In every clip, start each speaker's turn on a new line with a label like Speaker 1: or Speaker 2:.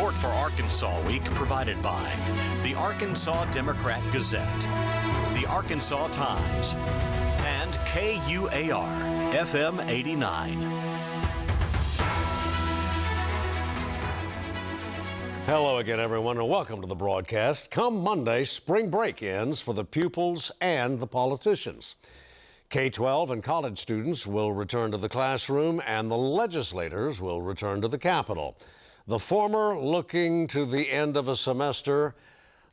Speaker 1: Support for Arkansas Week provided by the Arkansas Democrat Gazette, the Arkansas Times, and KUAR FM 89.
Speaker 2: Hello again, everyone, and welcome to the broadcast. Come Monday, spring break ends for the pupils and the politicians. K-12 and college students will return to the classroom, and the legislators will return to the Capitol. The former looking to the end of a semester,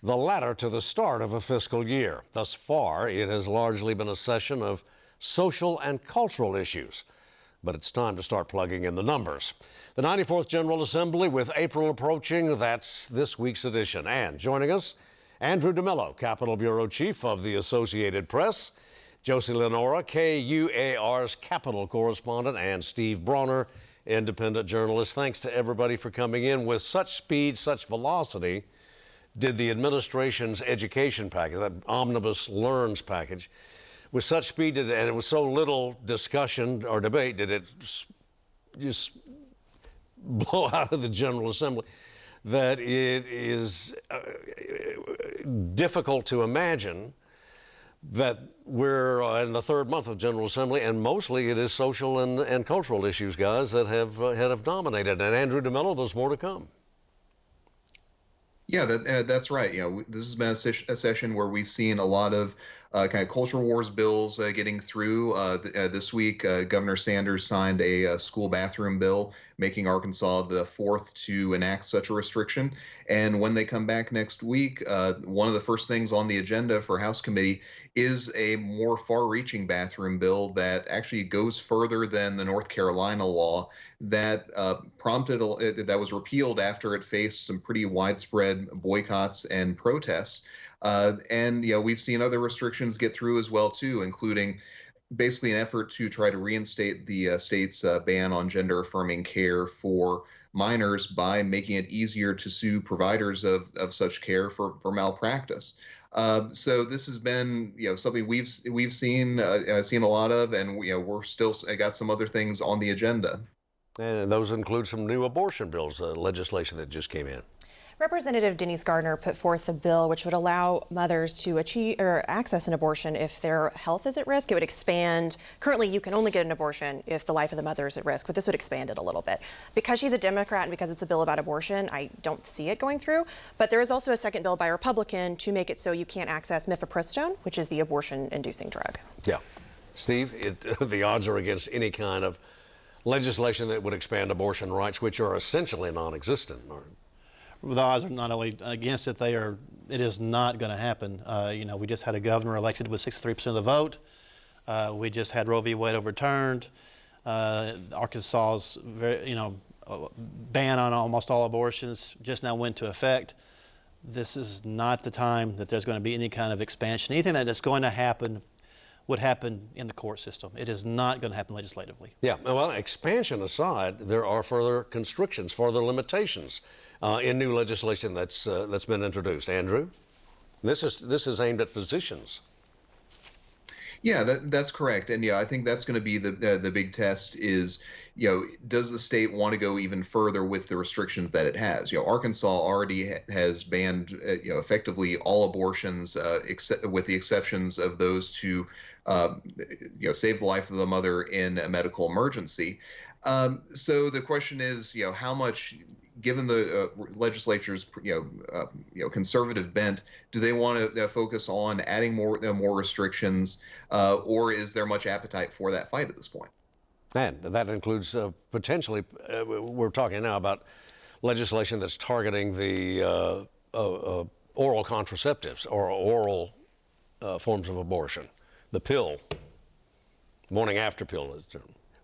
Speaker 2: the latter to the start of a fiscal year. Thus far, it has largely been a session of social and cultural issues. But it's time to start plugging in the numbers. The 94th General Assembly with April approaching, that's this week's edition. And joining us, Andrew DeMillo, Capitol Bureau Chief of the Associated Press, Josie Lenora, KUAR's Capitol Correspondent, and Steve Brawner, independent journalist. Thanks to everybody for coming in with such speed, such velocity. Did the administration's education package, that Omnibus Learns package, with such speed, and it was so little discussion or debate, did it just blow out of the General Assembly, that it is difficult to imagine that we're in the third month of General Assembly, and mostly it is social and cultural issues, guys, that have dominated. And Andrew DeMillo, there's more to come.
Speaker 3: Yeah, that's right. You know, this has been a session where we've seen a lot of kind of culture wars bills getting through. This week, Governor Sanders signed a school bathroom bill, making Arkansas the fourth to enact such a restriction. And when they come back next week, one of the first things on the agenda for House Committee is a more far-reaching bathroom bill that actually goes further than the North Carolina law that that was repealed after it faced some pretty widespread boycotts and protests. And we've seen other restrictions get through as well too, including basically an effort to try to reinstate the state's ban on gender-affirming care for minors by making it easier to sue providers of such care for malpractice. So this has been something we've seen a lot of, and we're still got some other things on the agenda.
Speaker 2: And those include some new abortion bills, legislation that just came in.
Speaker 4: Representative Denise Gardner put forth a bill which would allow mothers to achieve or access an abortion if their health is at risk. It would expand. Currently, you can only get an abortion if the life of the mother is at risk, but this would expand it a little bit. Because she's a Democrat and because it's a bill about abortion, I don't see it going through. But there is also a second bill by a Republican to make it so you can't access mifepristone, which is the abortion-inducing drug.
Speaker 2: Yeah. Steve, the odds are against any kind of legislation that would expand abortion rights, which are essentially non-existent.
Speaker 5: The odds are not only against it, it is not going to happen. We just had a governor elected with 63% of the vote. We just had Roe v. Wade overturned. Arkansas's ban on almost all abortions just now went into effect. This is not the time that there's going to be any kind of expansion. Anything that is going to happen would happen in the court system. It is not going to happen legislatively.
Speaker 2: Yeah, well, expansion aside, there are further constrictions, further limitations in new legislation that's been introduced. Andrew, this is aimed at physicians.
Speaker 3: Yeah, that's correct, and I think that's going to be the big test. Is does the state want to go even further with the restrictions that it has? Arkansas already has banned effectively all abortions, except with the exceptions of those to save the life of the mother in a medical emergency. So the question is, how much, given the legislature's conservative bent, do they want to focus on adding more restrictions, or is there much appetite for that fight at this point?
Speaker 2: And that includes potentially, we're talking now about legislation that's targeting the oral contraceptives or oral forms of abortion, the pill, morning after pill.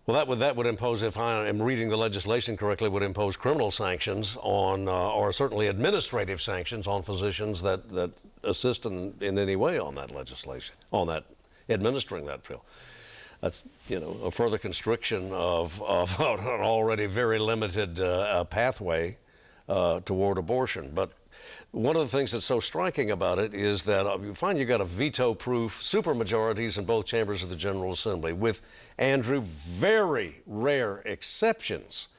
Speaker 2: Well, that would impose, if I am reading the legislation correctly, would impose criminal sanctions on, or certainly administrative sanctions on physicians that assist in any way on that legislation, on that administering that pill. That's a further constriction of an already very limited pathway toward abortion. But one of the things that's so striking about it is that you find you got a veto-proof supermajorities in both chambers of the General Assembly, with, Andrew, very rare exceptions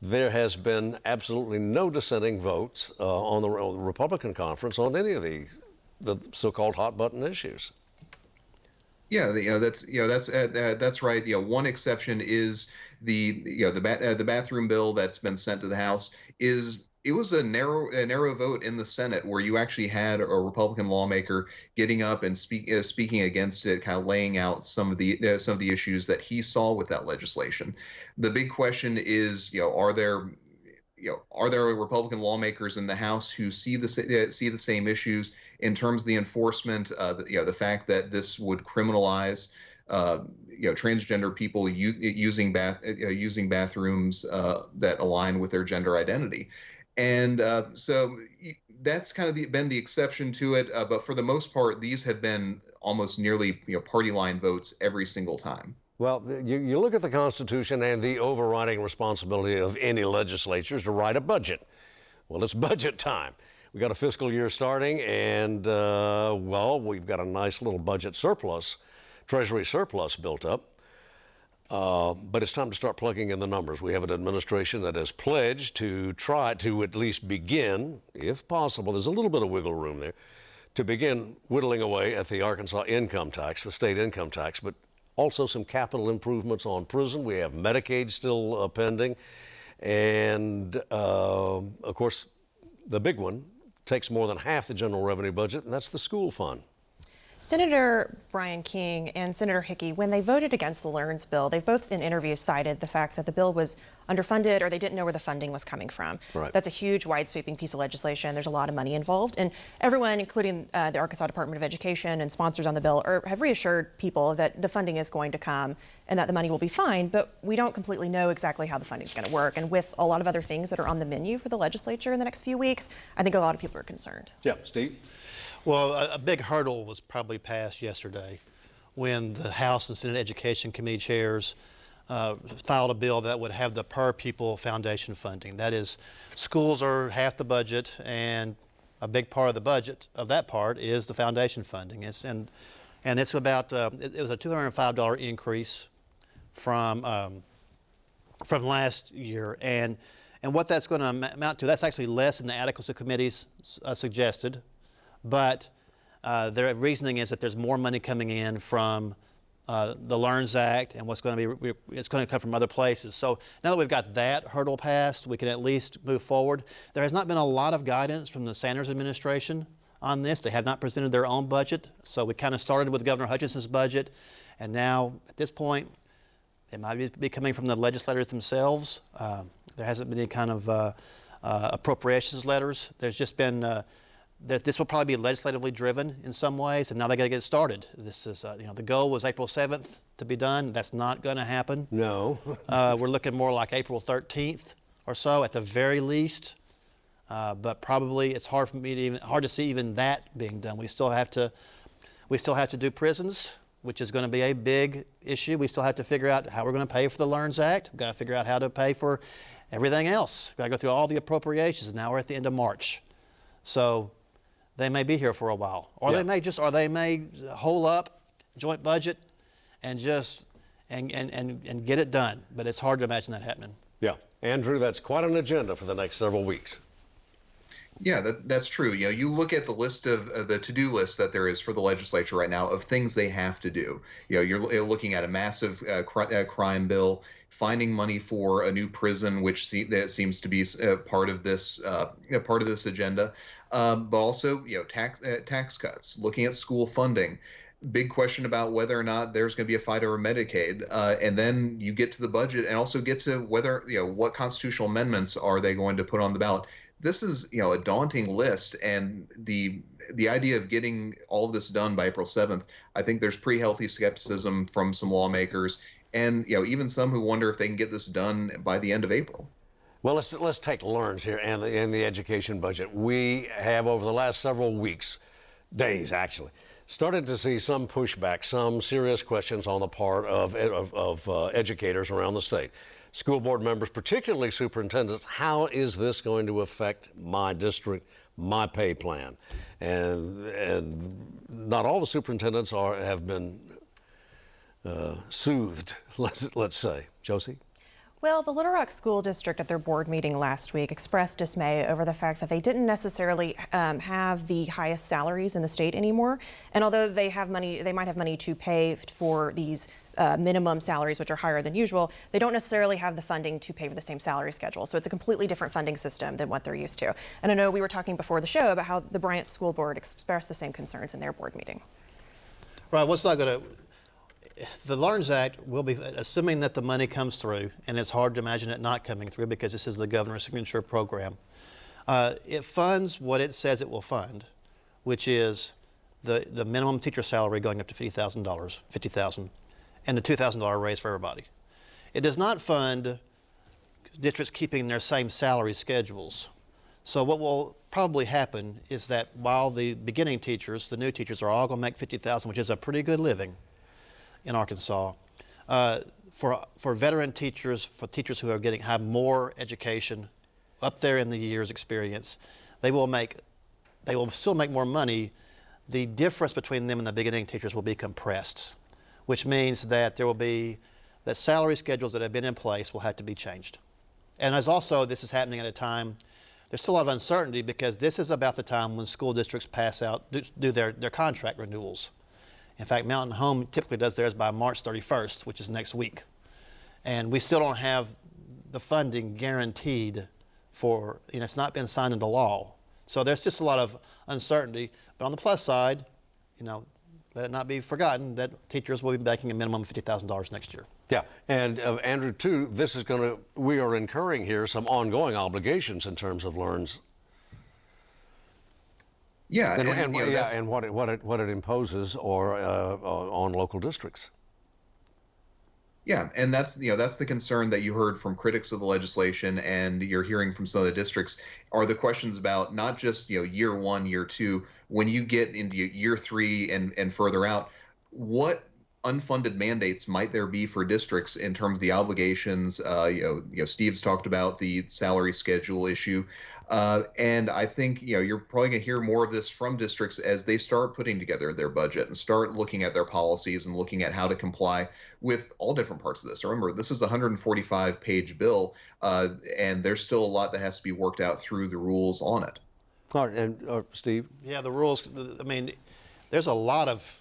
Speaker 2: there has been absolutely no dissenting votes on the Republican conference on any of the so-called hot button issues.
Speaker 3: Yeah, that's right. One exception is the bathroom bill that's been sent to the House. It was a narrow vote in the Senate where you actually had a Republican lawmaker getting up and speaking against it, kind of laying out some of the issues that he saw with that legislation. The big question is, are there Republican lawmakers in the House who see the same issues in terms of the enforcement, the fact that this would criminalize transgender people using bathrooms that align with their gender identity, and so that's kind of been the exception to it. But for the most part, these have been almost nearly party line votes every single time.
Speaker 2: Well, you look at the Constitution, and the overriding responsibility of any legislature is to write a budget. Well, it's budget time. We got a fiscal year starting, and well, we've got a nice little budget surplus, Treasury surplus built up. But it's time to start plugging in the numbers. We have an administration that has pledged to try to at least begin, if possible, there's a little bit of wiggle room there, to begin whittling away at the Arkansas income tax, the state income tax, but also some capital improvements on prison. We have Medicaid still pending. And of course, the big one takes more than half the general revenue budget, and that's the school fund.
Speaker 4: Senator Brian King and Senator Hickey, when they voted against the LEARNS bill, they both in interviews cited the fact that the bill was underfunded or they didn't know where the funding was coming from.
Speaker 2: Right.
Speaker 4: That's a huge, wide-sweeping piece of legislation. There's a lot of money involved. And everyone, including the Arkansas Department of Education and sponsors on the bill, have reassured people that the funding is going to come and that the money will be fine. But we don't completely know exactly how the funding is going to work. And with a lot of other things that are on the menu for the legislature in the next few weeks, I think a lot of people are concerned.
Speaker 2: Yeah, Steve?
Speaker 5: Well, a big hurdle was probably passed yesterday when the House and Senate Education Committee chairs filed a bill that would have the per pupil foundation funding. That is, schools are half the budget, and a big part of the budget of that part is the foundation funding. And it's about it was a $205 increase from last year, and what that's going to amount to, that's actually less than the adequacy committees suggested. But their reasoning is that there's more money coming in from the LEARNS Act, and it's going to come from other places. So now that we've got that hurdle passed, we can at least move forward. There has not been a lot of guidance from the Sanders administration on this. They have not presented their own budget. So we kind of started with Governor Hutchinson's budget, and now at this point, it might be coming from the legislators themselves. There hasn't been any kind of appropriations letters. There's just been this will probably be legislatively driven in some ways, and now they got to get it started. This is, the goal was April 7th to be done. That's not going to happen.
Speaker 2: No.
Speaker 5: We're looking more like April 13th or so at the very least. But probably it's hard to see even that being done. We still have to do prisons, which is going to be a big issue. We still have to figure out how we're going to pay for the LEARNS Act. We've got to figure out how to pay for everything else. We've got to go through all the appropriations, and now we're at the end of March. So they may be here for a while, or
Speaker 2: Yeah.
Speaker 5: they may hole up joint budget and just and get it done. But it's hard to imagine that happening.
Speaker 2: Yeah. Andrew, that's quite an agenda for the next several weeks.
Speaker 3: Yeah, that's true. You look at the list of the to-do list that there is for the legislature right now of things they have to do. You're looking at a massive crime bill, finding money for a new prison, which seems to be part of this agenda, but also tax cuts. Looking at school funding. Big question about whether or not there's going to be a fight over Medicaid, and then you get to the budget and also get to whether what constitutional amendments are they going to put on the ballot. This is a daunting list, and the idea of getting all of this done by April 7th, I think there's pretty healthy skepticism from some lawmakers, and even some who wonder if they can get this done by the end of April.
Speaker 2: Well, let's take LEARNS here and the education budget. We have over the last several weeks, days actually, started to see some pushback, some serious questions on the part of educators around the state. School board members, particularly superintendents, how is this going to affect my district, my pay plan? And not all the superintendents have been soothed, let's say. Josie?
Speaker 4: Well, the Little Rock School District at their board meeting last week expressed dismay over the fact that they didn't necessarily have the highest salaries in the state anymore. And although they have money, they might have money to pay for these minimum salaries, which are higher than usual, they don't necessarily have the funding to pay for the same salary schedule. So it's a completely different funding system than what they're used to. And I know we were talking before the show about how the Bryant School Board expressed the same concerns in their board meeting.
Speaker 5: Right, what's not going to, the LEARNS Act will be, assuming that the money comes through, and it's hard to imagine it not coming through because this is the governor's signature program. It funds what it says it will fund, which is the minimum teacher salary going up to $50,000, and the $2,000 raise for everybody. It does not fund districts keeping their same salary schedules. So what will probably happen is that while the beginning teachers, the new teachers, are all going to make $50,000, which is a pretty good living in Arkansas, for veteran teachers, for teachers who are have more education, up there in the years experience, they will still make more money. The difference between them and the beginning teachers will be compressed, which means that that salary schedules that have been in place will have to be changed. And as also, this is happening at a time, there's still a lot of uncertainty because this is about the time when school districts do their contract renewals. In fact, Mountain Home typically does theirs by March 31st, which is next week. And we still don't have the funding guaranteed for, it's not been signed into law. So there's just a lot of uncertainty. But on the plus side, let it not be forgotten that teachers will be making a minimum of $50,000 next year.
Speaker 2: Yeah, and Andrew, too, we are incurring here some ongoing obligations in terms of LEARNS.
Speaker 3: Yeah,
Speaker 2: and what it imposes on local districts.
Speaker 3: Yeah, and that's the concern that you heard from critics of the legislation, and you're hearing from some of the districts are the questions about not just year 1, year 2, when you get into year 3 and further out, what unfunded mandates might there be for districts in terms of the obligations? Steve's talked about the salary schedule issue, and I think you're probably going to hear more of this from districts as they start putting together their budget and start looking at their policies and looking at how to comply with all different parts of this. Remember, this is a 145-page bill, and there's still a lot that has to be worked out through the rules on it.
Speaker 2: All right, and Steve?
Speaker 5: Yeah, the rules, there's a lot of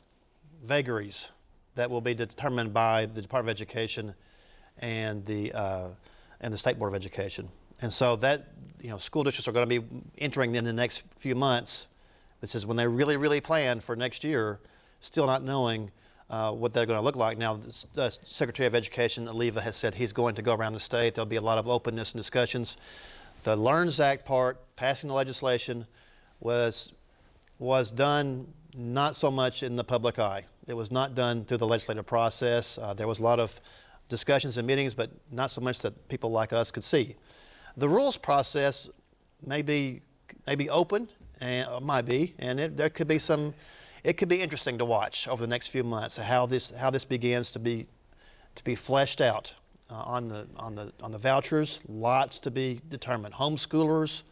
Speaker 5: vagaries that will be determined by the Department of Education and the State Board of Education. And so that, school districts are going to be entering in the next few months. This is when they really, really plan for next year, still not knowing what they're going to look like. Now, the Secretary of Education, Oliva, has said he's going to go around the state. There'll be a lot of openness and discussions. The LEARNS Act part, passing the legislation, was done not so much in the public eye. It was not done through the legislative process. There was a lot of discussions and meetings, but not so much that people like us could see. The rules process may be open, and might be, and it could be interesting to watch over the next few months how this begins to be fleshed out on the vouchers. Lots to be determined. Homeschoolers,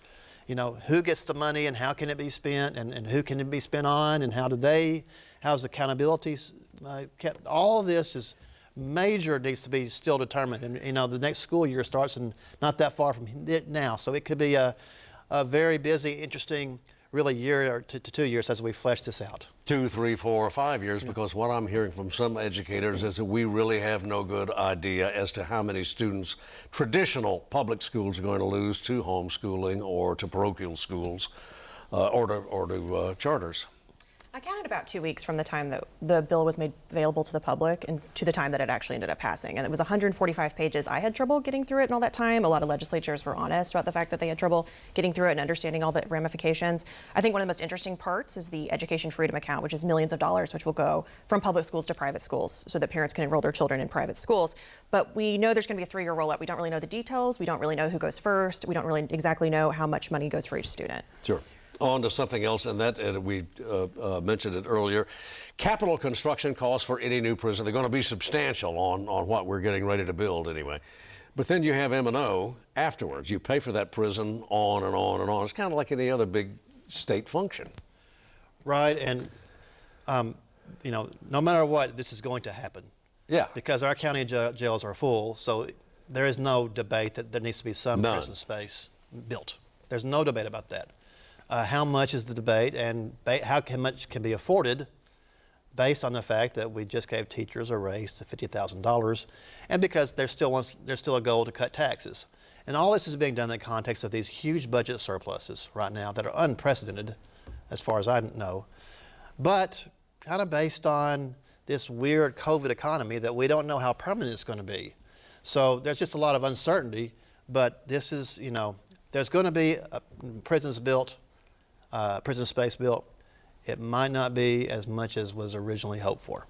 Speaker 5: who gets the money and how can it be spent, and who can it be spent on, and how's accountability kept. All this is major, needs to be still determined. And the next school year starts in not that far from it now. So it could be a very busy, interesting, really year to 2 years as we flesh this out.
Speaker 2: 2, 3, 4, or 5 years, because what I'm hearing from some educators is that we really have no good idea as to how many students traditional public schools are going to lose to homeschooling or to parochial schools or to charters.
Speaker 4: I counted about 2 weeks from the time that the bill was made available to the public and to the time that it actually ended up passing. And it was 145 pages. I had trouble getting through it in all that time. A lot of legislatures were honest about the fact that they had trouble getting through it and understanding all the ramifications. I think one of the most interesting parts is the Education Freedom Account, which is millions of dollars, which will go from public schools to private schools so that parents can enroll their children in private schools. But we know there's going to be a 3-year rollout. We don't really know the details. We don't really know who goes first. We don't really exactly know how much money goes for each student.
Speaker 2: Sure. On to something else, and that we mentioned it earlier. Capital construction costs for any new prison, they're going to be substantial on what we're getting ready to build anyway. But then you have M&O afterwards. You pay for that prison on and on and on. It's kind of like any other big state function.
Speaker 5: Right, and no matter what, this is going to happen.
Speaker 2: Yeah.
Speaker 5: Because our county jails are full, so there is no debate that there needs to be some
Speaker 2: None.
Speaker 5: prison space built. There's no debate about that. How much is the debate, and how much can be afforded based on the fact that we just gave teachers a raise to $50,000, and because there's still a goal to cut taxes. And all this is being done in the context of these huge budget surpluses right now that are unprecedented, as far as I know, but kind of based on this weird COVID economy that we don't know how permanent it's going to be. So there's just a lot of uncertainty, but this is, there's going to be prisons built, prison space built. It might not be as much as was originally hoped for.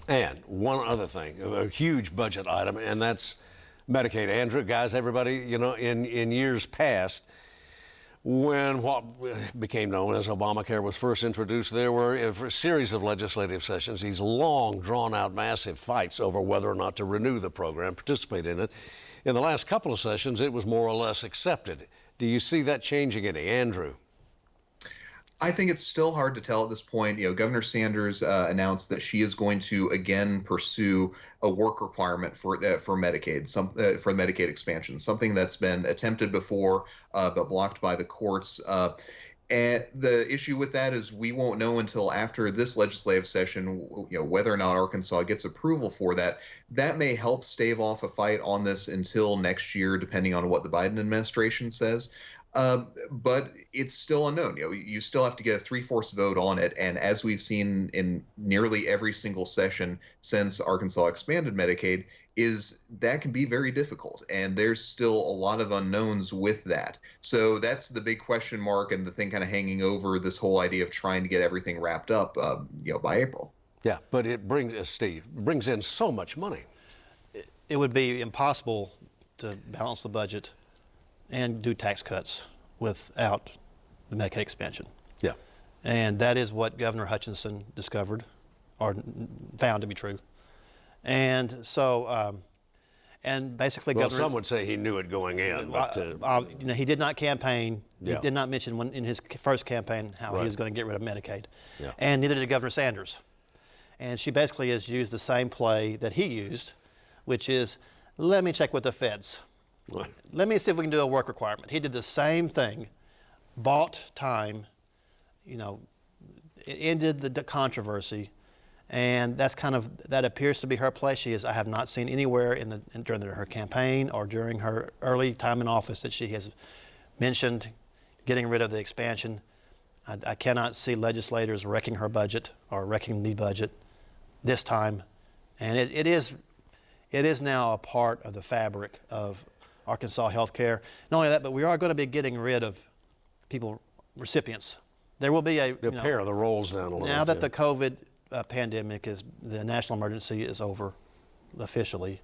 Speaker 2: And one other thing, a huge budget item, and that's Medicaid. Andrew, guys, everybody, in years past, when what became known as Obamacare was first introduced, there were a series of legislative sessions, these long, drawn-out, massive fights over whether or not to renew the program, participate in it. In the last couple of sessions, it was more or less accepted. Do you see that changing any? Andrew?
Speaker 3: I think it's still hard to tell at this point. Governor Sanders announced that she is going to again pursue a work requirement for Medicaid, for Medicaid expansion, something that's been attempted before but blocked by the courts. And the issue with that is we won't know until after this legislative session, whether or not Arkansas gets approval for that. That may help stave off a fight on this until next year, depending on what the Biden administration says. But it's still unknown. You still have to get a 3/4 vote on it. And as we've seen in nearly every single session since Arkansas expanded Medicaid, is that can be very difficult. And there's still a lot of unknowns with that. So that's the big question mark and the thing kind of hanging over this whole idea of trying to get everything wrapped up, by April.
Speaker 2: Yeah, but it brings in so much money.
Speaker 5: It would be impossible to balance the budget and do tax cuts without the Medicaid expansion.
Speaker 2: Yeah.
Speaker 5: And that is what Governor Hutchinson discovered or found to be true. And so, and basically
Speaker 2: Well,
Speaker 5: Governor...
Speaker 2: some would say he knew it going in, but...
Speaker 5: he did not campaign.
Speaker 2: Yeah.
Speaker 5: He did not mention in his first campaign how
Speaker 2: Right.
Speaker 5: he was going to get rid of Medicaid.
Speaker 2: Yeah.
Speaker 5: And neither did Governor Sanders. And she basically has used the same play that he used, which is, let me check with the feds. Let me see if we can do a work requirement. He did the same thing, bought time, ended the controversy, and that appears to be her play. I have not seen anywhere during her campaign or during her early time in office that she has mentioned getting rid of the expansion. I cannot see legislators wrecking her budget or wrecking the budget this time, and it is now a part of the fabric of Arkansas healthcare. Not only that, but we are going to be getting rid of recipients. There will be
Speaker 2: They'll pare the rolls down a little.
Speaker 5: Now that the COVID pandemic the national emergency is over officially.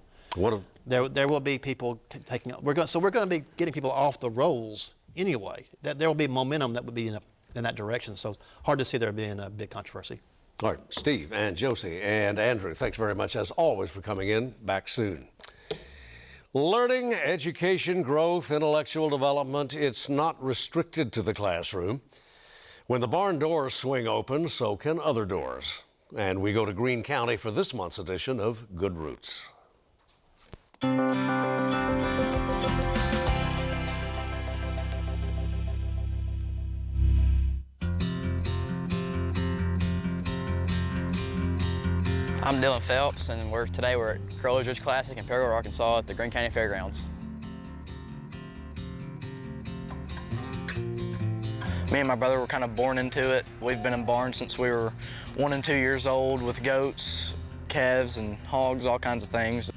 Speaker 5: There will be people taking. We're going to be getting people off the rolls anyway. There will be momentum that would be in that direction. So hard to see there being a big controversy.
Speaker 2: All right, Steve and Josie and Andrew, thanks very much as always for coming in. Back soon. Learning, education, growth, intellectual development, it's not restricted to the classroom. When the barn doors swing open, so can other doors. And we go to Greene County for this month's edition of Good Roots.
Speaker 6: I'm Dylan Phelps, and today we're at Crowley's Ridge Classic in Paragould, Arkansas at the Greene County Fairgrounds. Me and my brother were kind of born into it. We've been in barns since we were 1 and 2 years old with goats, calves, and hogs, all kinds of things.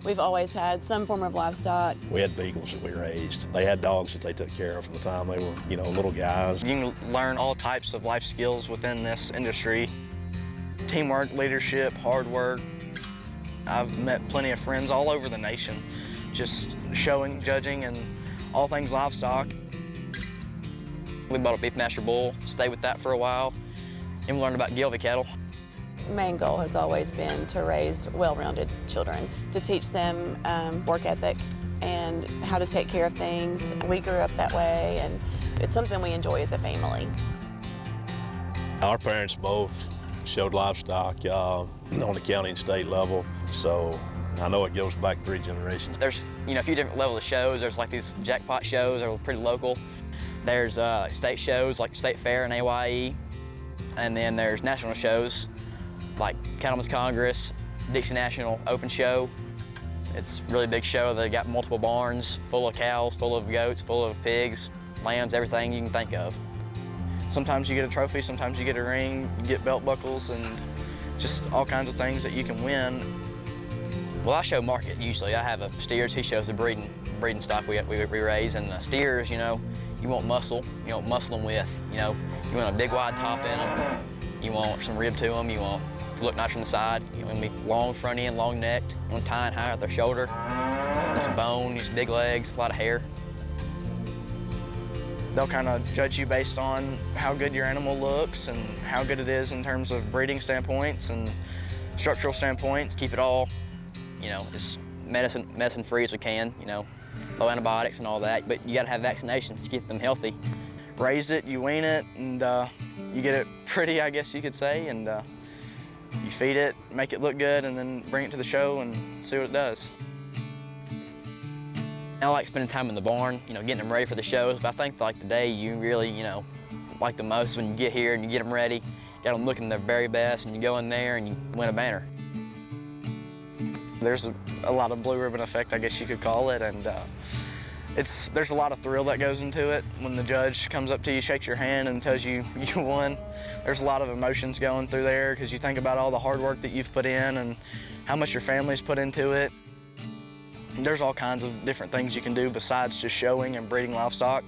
Speaker 7: We've always had some form of livestock.
Speaker 8: We had beagles that we raised. They had dogs that they took care of from the time they were, little guys.
Speaker 6: You can learn all types of life skills within this industry. Teamwork, leadership, hard work. I've met plenty of friends all over the nation, just showing, judging, and all things livestock. We bought a Beefmaster bull, stayed with that for a while, and we learned about KELV cattle.
Speaker 7: Main goal has always been to raise well-rounded children, to teach them work ethic and how to take care of things. We grew up that way, and it's something we enjoy as a family.
Speaker 8: Our parents both showed livestock on the county and state level, so I know it goes back 3 generations.
Speaker 9: There's, a few different levels of shows. There's like these jackpot shows that are pretty local. There's state shows like State Fair and AYE. And then there's national shows like Cattlemen's Congress, Dixie National Open Show. It's a really big show. They got multiple barns full of cows, full of goats, full of pigs, lambs, everything you can think of.
Speaker 6: Sometimes you get a trophy, sometimes you get a ring, you get belt buckles, and just all kinds of things that you can win.
Speaker 9: Well, I show market usually. I have a steers. He shows the breeding stock we raise, and the steers, you want muscle. You want muscle them with, you want a big wide top in them. You want some rib to them. You want to look nice from the side. You want to be long front end, long necked. You want to tie and high at their shoulder. You want some bone, some big legs, a lot of hair.
Speaker 6: They'll kind of judge you based on how good your animal looks and how good it is in terms of breeding standpoints and structural standpoints. Keep it all, as medicine free as we can, low antibiotics and all that, but you gotta have vaccinations to keep them healthy. Raise it, you wean it, and you get it pretty, I guess you could say, and you feed it, make it look good, and then bring it to the show and see what it does.
Speaker 9: I like spending time in the barn, getting them ready for the shows, but I think like the day you really, like the most when you get here and you get them ready, got them looking their very best, and you go in there and you win a banner.
Speaker 6: There's a lot of blue ribbon effect, I guess you could call it, and there's a lot of thrill that goes into it. When the judge comes up to you, shakes your hand, and tells you you won, there's a lot of emotions going through there because you think about all the hard work that you've put in and how much your family's put into it. There's all kinds of different things you can do besides just showing and breeding livestock,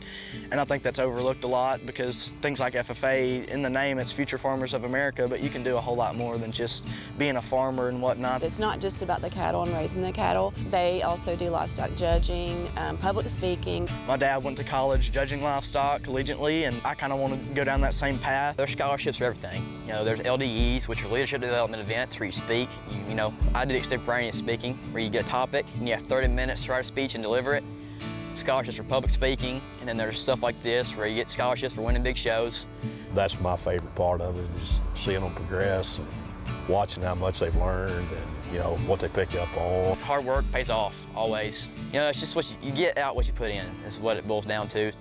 Speaker 6: and I think that's overlooked a lot because things like FFA, in the name, it's Future Farmers of America, but you can do a whole lot more than just being a farmer and whatnot.
Speaker 7: It's not just about the cattle and raising the cattle. They also do livestock judging, public speaking.
Speaker 6: My dad went to college judging livestock collegiately, and I kind of want to go down that same path.
Speaker 9: There's scholarships for everything. There's LDEs, which are leadership development events where you speak. I did extemporaneous speaking, where you get a topic and you have 30 minutes to write a speech and deliver it. Scholarships for public speaking, and then there's stuff like this where you get scholarships for winning big shows.
Speaker 8: That's my favorite part of it, is seeing them progress and watching how much they've learned and what they pick up on.
Speaker 9: Hard work pays off, always. It's just what you get out what you put in, is what it boils down to.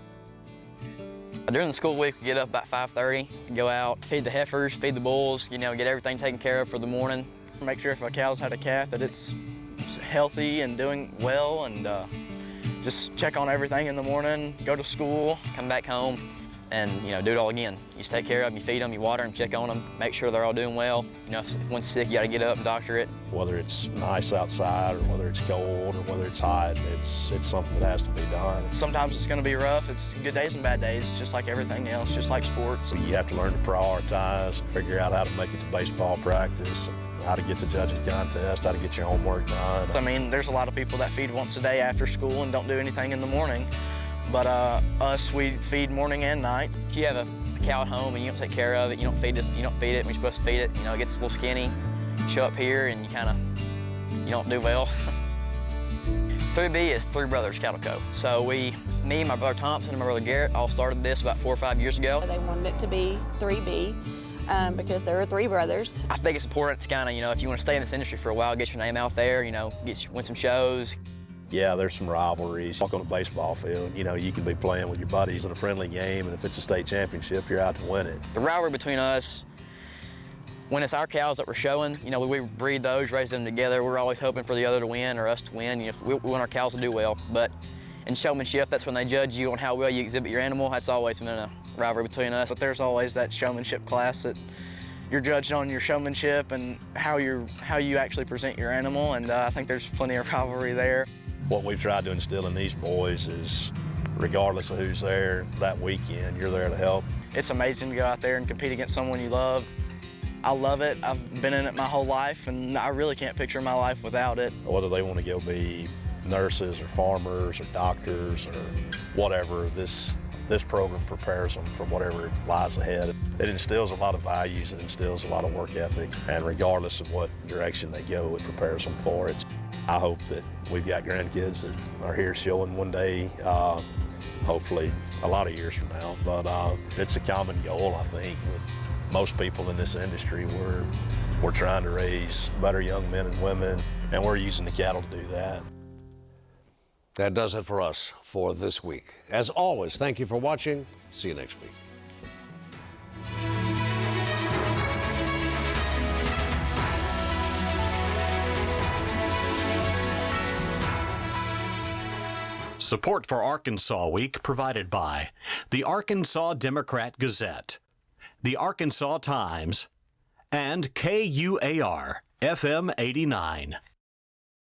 Speaker 9: During the school week, we get up about 5:30, go out, feed the heifers, feed the bulls, get everything taken care of for the morning.
Speaker 6: Make sure if a cow's had a calf that it's healthy and doing well, and just check on everything in the morning, go to school,
Speaker 9: come back home, and do it all again. You just take care of them, you feed them, you water them, check on them, make sure they're all doing well. If one's sick, you gotta get up and doctor it.
Speaker 8: Whether it's nice outside or whether it's cold or whether it's hot, it's something that has to be done.
Speaker 6: Sometimes it's gonna be rough. It's good days and bad days, just like everything else, just like sports.
Speaker 8: You have to learn to prioritize and figure out how to make it to baseball practice, and how to get to judging contest, how to get your homework done.
Speaker 6: I mean, there's a lot of people that feed once a day after school and don't do anything in the morning. But us, we feed morning and night.
Speaker 9: If you have a cow at home and you don't take care of it, you don't feed it when you're supposed to feed it, it gets a little skinny, you show up here and you don't do well. 3B is Three Brothers Cattle Co. So me, my brother Thompson, and my brother Garrett all started this about 4 or 5 years ago.
Speaker 7: They wanted it to be 3B. Because there are 3 brothers.
Speaker 9: I think it's important to kind of, if you want to stay in this industry for a while, get your name out there, win some shows.
Speaker 8: Yeah, there's some rivalries. Walk on a baseball field, you can be playing with your buddies in a friendly game, and if it's a state championship, you're out to win it.
Speaker 9: The rivalry between us, when it's our cows that we're showing, we breed those, raise them together. We're always hoping for the other to win or us to win. We want our cows to do well. But in showmanship, that's when they judge you on how well you exhibit your animal. That's always been a rivalry between us.
Speaker 6: But there's always that showmanship class that you're judged on your showmanship and how you actually present your animal, and I think there's plenty of rivalry there.
Speaker 8: What we've tried to instill in these boys is, regardless of who's there that weekend, you're there to help.
Speaker 6: It's amazing to go out there and compete against someone you love. I love it. I've been in it my whole life, and I really can't picture my life without it.
Speaker 8: Whether they want to go be nurses or farmers or doctors or whatever, this program prepares them for whatever lies ahead. It instills a lot of values, it instills a lot of work ethic, and regardless of what direction they go, it prepares them for it. I hope that we've got grandkids that are here showing one day, hopefully a lot of years from now, but it's a common goal, I think, with most people in this industry. We're trying to raise better young men and women and we're using the cattle to do that.
Speaker 2: That does it for us for this week. As always, thank you for watching. See you next week.
Speaker 1: Support for Arkansas Week provided by the Arkansas Democrat-Gazette, the Arkansas Times, and KUAR FM 89.